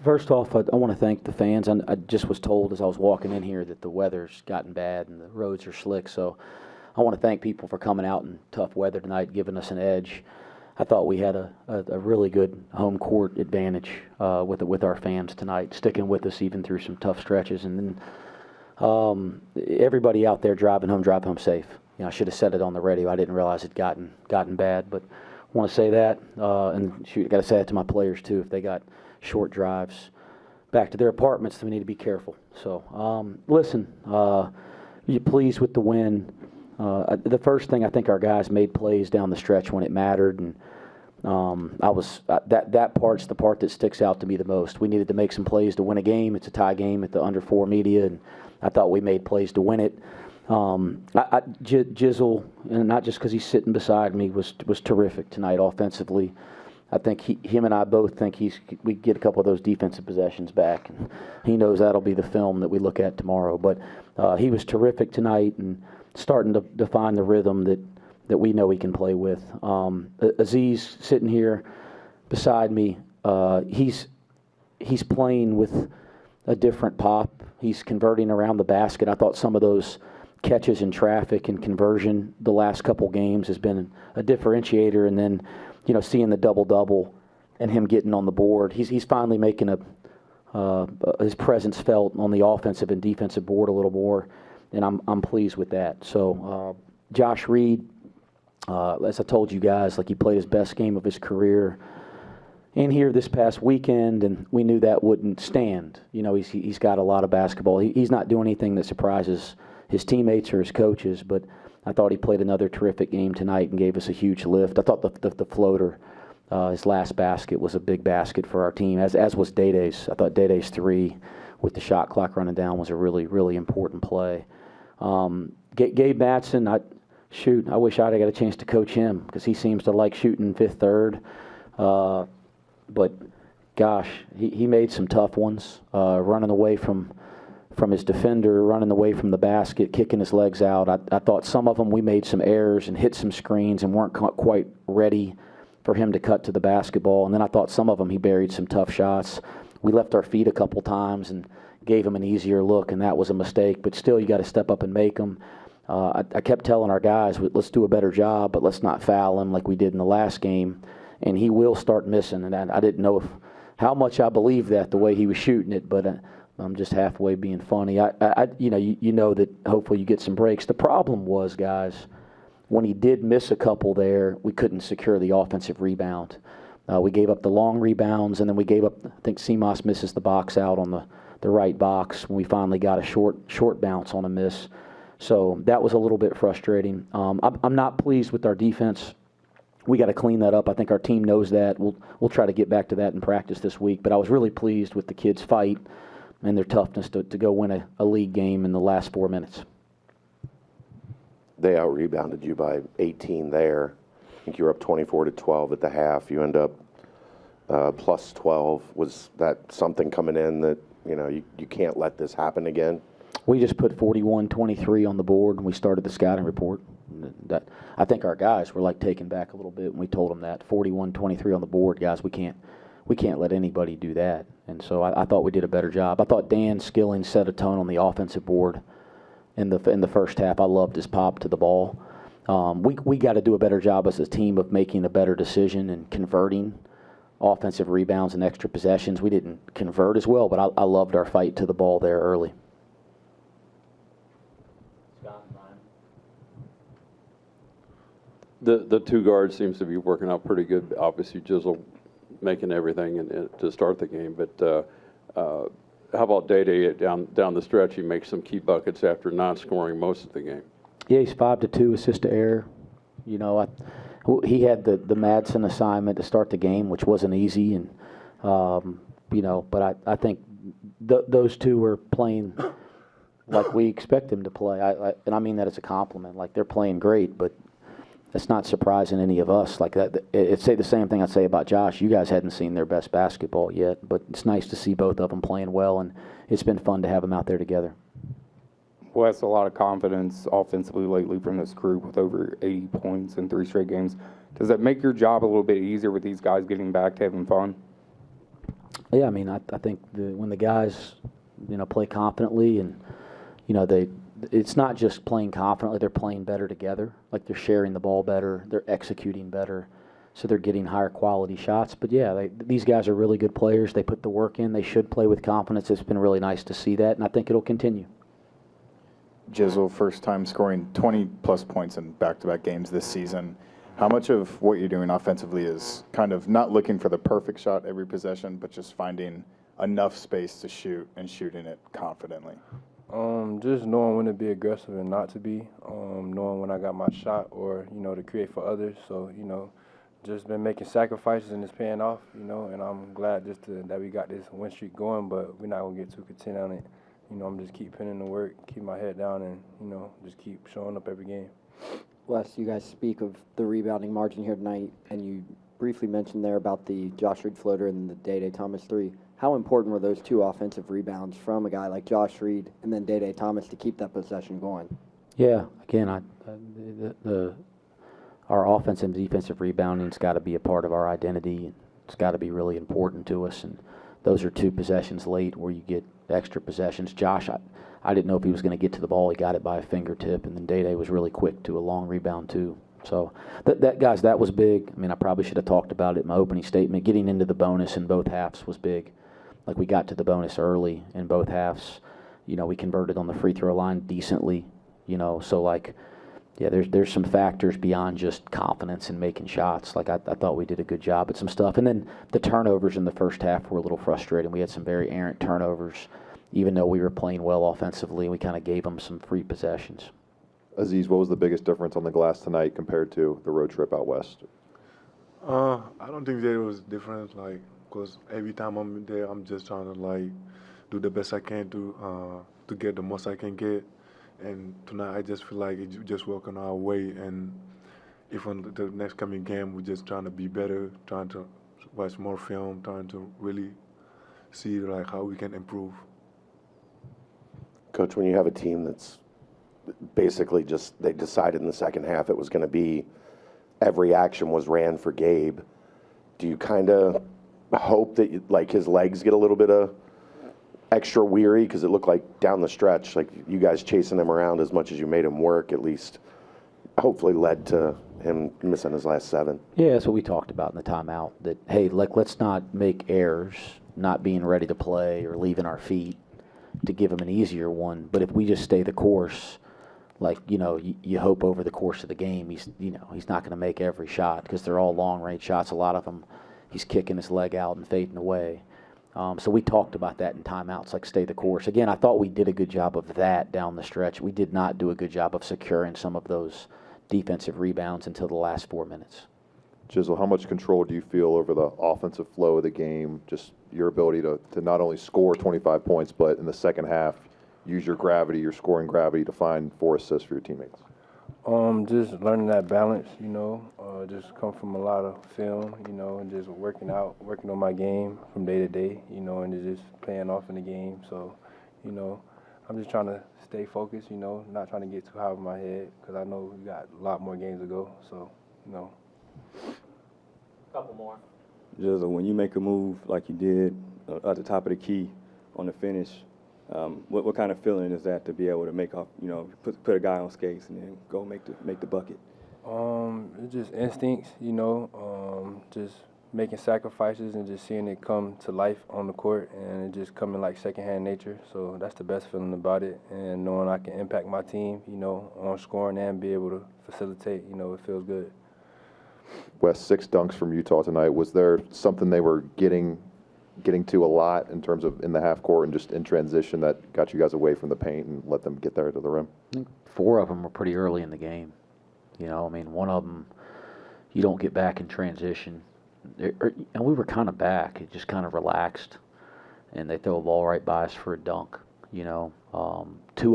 First off, I want to thank the fans. I just was told as I was walking in here that the weather's gotten bad and the roads are slick, so I want to thank people for coming out in tough weather tonight, giving us an edge. I thought we had a really good home court advantage with our fans tonight, sticking with us even through some tough stretches. And then everybody out there drive home safe. I should have said it on the radio. I didn't realize it gotten bad, but I want to say that. And shoot, I got to say that to my players too. If they got short drives back to their apartments, then we need to be careful. So listen, you pleased with the win? The first thing, I think our guys made plays down the stretch when it mattered, and that part's the part that sticks out to me the most. We needed to make some plays to win a game. It's a tie game at the under 4 media, and I thought we made plays to win it. Jizzle, and not just because he's sitting beside me, was terrific tonight offensively. I think him and I both think we get a couple of those defensive possessions back, and he knows that'll be the film that we look at tomorrow. But he was terrific tonight and starting to find the rhythm that we know he can play with. Aziz sitting here beside me, he's playing with a different pop. He's converting around the basket. I thought some of those catches in traffic and conversion the last couple games has been a differentiator, and then seeing the double-double and him getting on the board. He's finally making his presence felt on the offensive and defensive board a little more, and I'm pleased with that. So Josh Reed, as I told you guys, he played his best game of his career in here this past weekend, and we knew that wouldn't stand. He's got a lot of basketball. He's not doing anything that surprises his teammates or his coaches, but I thought he played another terrific game tonight and gave us a huge lift. I thought the floater, his last basket, was a big basket for our team, as was Day-Day's. I thought Day-Day's 3 with the shot clock running down was a really, really important play. Gabe Matson, I wish I'd have got a chance to coach him because he seems to like shooting fifth, third. But, gosh, he made some tough ones, running away from his defender, running away from the basket, kicking his legs out. I thought some of them we made some errors and hit some screens and weren't quite ready for him to cut to the basketball. And then I thought some of them he buried some tough shots. We left our feet a couple times and gave him an easier look, and that was a mistake. But still, you got to step up and make them. I kept telling our guys, let's do a better job, but let's not foul him like we did in the last game. And he will start missing. And I didn't know how much I believed that the way he was shooting it, but I'm just halfway being funny. You know that hopefully you get some breaks. The problem was, guys, when he did miss a couple there, we couldn't secure the offensive rebound. We gave up the long rebounds, and then we gave up, I think Seamoss misses the box out on the right box when we finally got a short bounce on a miss. So that was a little bit frustrating. I'm not pleased with our defense. We got to clean that up. I think our team knows that. We'll try to get back to that in practice this week. But I was really pleased with the kids' fight and their toughness to go win a league game in the last 4 minutes. They out-rebounded you by 18 there. I think you were up 24-12 at the half. You end up plus 12. Was that something coming in that, you can't let this happen again? We just put 41-23 on the board, and we started the scouting report. I think our guys were taken back a little bit when we told them that 41-23 on the board, guys. We can't let anybody do that. And so I thought we did a better job. I thought Dan Skilling set a tone on the offensive board in the first half. I loved his pop to the ball. We got to do a better job as a team of making a better decision and converting offensive rebounds and extra possessions. We didn't convert as well, but I loved our fight to the ball there early. The two guards seems to be working out pretty good. Obviously, Jizzle making everything to start the game. But how about Day-Day down the stretch? He makes some key buckets after not scoring most of the game. Yeah, he's 5-2 assist to error. He had the Madsen assignment to start the game, which wasn't easy, and but I think those two were playing like we expect them to play. And I mean that as a compliment. They're playing great, but it's not surprising any of us. It's say the same thing I'd say about Josh. You guys hadn't seen their best basketball yet, but it's nice to see both of them playing well, and it's been fun to have them out there together. Well, that's a lot of confidence offensively lately from this group with over 80 points in 3 straight games. Does that make your job a little bit easier with these guys getting back to having fun? Yeah, I mean, I think when the guys, play confidently and, it's not just playing confidently, they're playing better together. Like they're sharing the ball better, they're executing better, so they're getting higher quality shots. But yeah, these guys are really good players. They put the work in. They should play with confidence. It's been really nice to see that, and I think it'll continue. Jizzle, first time scoring 20-plus points in back-to-back games this season. How much of what you're doing offensively is kind of not looking for the perfect shot every possession, but just finding enough space to shoot and shooting it confidently? Just knowing when to be aggressive and not to be, knowing when I got my shot or, to create for others. So, just been making sacrifices and it's paying off, and I'm glad that we got this win streak going, but we're not going to get too content on it. I'm just keep putting in the work, keep my head down, and, just keep showing up every game. Wes, you guys speak of the rebounding margin here tonight, and you briefly mentioned there about the Josh Reed floater and the Day-Day Thomas three. How important were those two offensive rebounds from a guy like Josh Reed and then Day-Day Thomas to keep that possession going? Yeah, again, our offensive and defensive rebounding's got to be a part of our identity. It's got to be really important to us, and those are two possessions late where you get extra possessions. Josh, I didn't know if he was going to get to the ball. He got it by a fingertip, and then Day-Day was really quick to a long rebound too. So that was big. I mean, I probably should have talked about it in my opening statement. Getting into the bonus in both halves was big. Like we got to the bonus early in both halves. We converted on the free throw line decently. So like, yeah, there's some factors beyond just confidence in making shots. Like I thought we did a good job at some stuff. And then the turnovers in the first half were a little frustrating. We had some very errant turnovers. Even though we were playing well offensively, we kind of gave them some free possessions. Aziz, what was the biggest difference on the glass tonight compared to the road trip out west? I don't think that it was different, because every time I'm there, I'm just trying to, do the best I can to get the most I can get. And tonight, I just feel like it's just working our way. And if on the next coming game, we're just trying to be better, trying to watch more film, trying to really see, how we can improve. Coach, when you have a team that's basically they decided in the second half it was going to be every action was ran for Gabe, do you kind of hope that his legs get a little bit of extra weary? Because it looked like down the stretch, you guys chasing him around as much as you made him work, at least hopefully led to him missing his last 7. Yeah, that's what we talked about in the timeout, that, hey, let's not make errors, not being ready to play or leaving our feet to give him an easier one. But if we just stay the course, you hope over the course of the game, he's not going to make every shot because they're all long-range shots. A lot of them, he's kicking his leg out and fading away. So we talked about that in timeouts, stay the course. Again, I thought we did a good job of that down the stretch. We did not do a good job of securing some of those defensive rebounds until the last 4 minutes. Jizzle, how much control do you feel over the offensive flow of the game, just your ability to not only score 25 points, but in the second half, use your gravity, your scoring gravity to find 4 assists for your teammates? Just learning that balance, just come from a lot of film, and just working on my game from day to day, and just playing off in the game. So, I'm just trying to stay focused, not trying to get too high over my head because I know we got a lot more games to go. So, Couple more. Jizzle, when you make a move like you did at the top of the key on the finish, what kind of feeling is that to be able to make off, put a guy on skates and then go make the bucket? It's just instincts, just making sacrifices and just seeing it come to life on the court and it just coming like secondhand nature. So that's the best feeling about it, and knowing I can impact my team, on scoring and be able to facilitate, it feels good. Wes, 6 dunks from Utah tonight. Was there something they were getting to a lot in terms of in the half court and just in transition that got you guys away from the paint and let them get there to the rim? I think 4 of them were pretty early in the game. One of them, you don't get back in transition. And we were kind of back. It just kind of relaxed. And they throw a ball right by us for a dunk. 2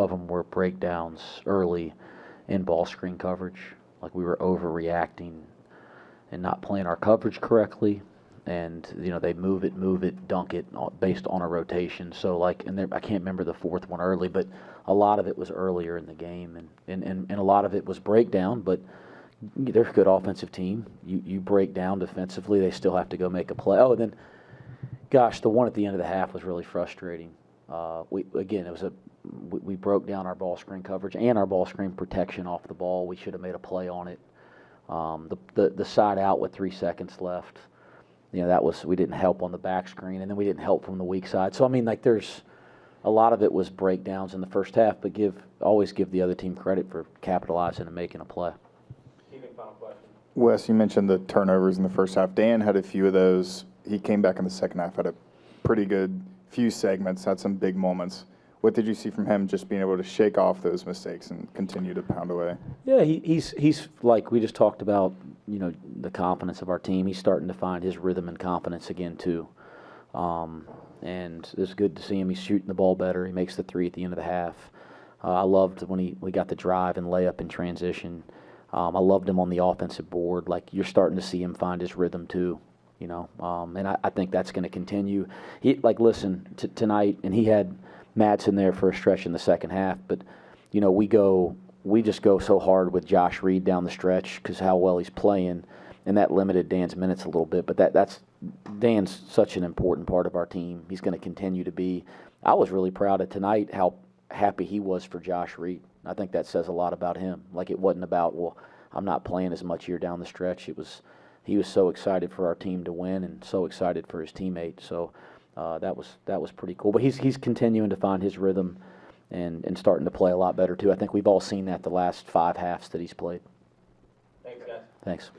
of them were breakdowns early in ball screen coverage. We were overreacting and not playing our coverage correctly. And, they move it, dunk it based on a rotation. So, I can't remember the 4th one early, but a lot of it was earlier in the game. And a lot of it was breakdown, but they're a good offensive team. You break down defensively, they still have to go make a play. Oh, and then Gosh, the one at the end of the half was really frustrating. We broke down our ball screen coverage and our ball screen protection off the ball. We should have made a play on it. The side out with 3 seconds left, we didn't help on the back screen, and then we didn't help from the weak side. So I mean, there's a lot of it was breakdowns in the first half, but always give the other team credit for capitalizing and making a play. Wes, you mentioned the turnovers in the first half. Dan had a few of those. He came back in the second half, had a pretty good few segments, had some big moments. What did you see from him just being able to shake off those mistakes and continue to pound away? Yeah, he's like we just talked about, the confidence of our team. He's starting to find his rhythm and confidence again too. And it's good to see him. He's shooting the ball better. He makes the 3 at the end of the half. I loved when we got the drive and layup in transition. I loved him on the offensive board. Like, you're starting to see him find his rhythm too. And I think that's going to continue. Tonight, and he had Madsen there for a stretch in the second half, but we just go so hard with Josh Reed down the stretch because how well he's playing, and that limited Dan's minutes a little bit. But that's Dan's such an important part of our team. He's going to continue to be. I was really proud of tonight how happy he was for Josh Reed. I think that says a lot about him. Like, it wasn't about, well, I'm not playing as much here down the stretch. He was so excited for our team to win and so excited for his teammates. So that was pretty cool. But he's continuing to find his rhythm and starting to play a lot better too. I think we've all seen that the last 5 halves that he's played. Thanks, guys. Thanks.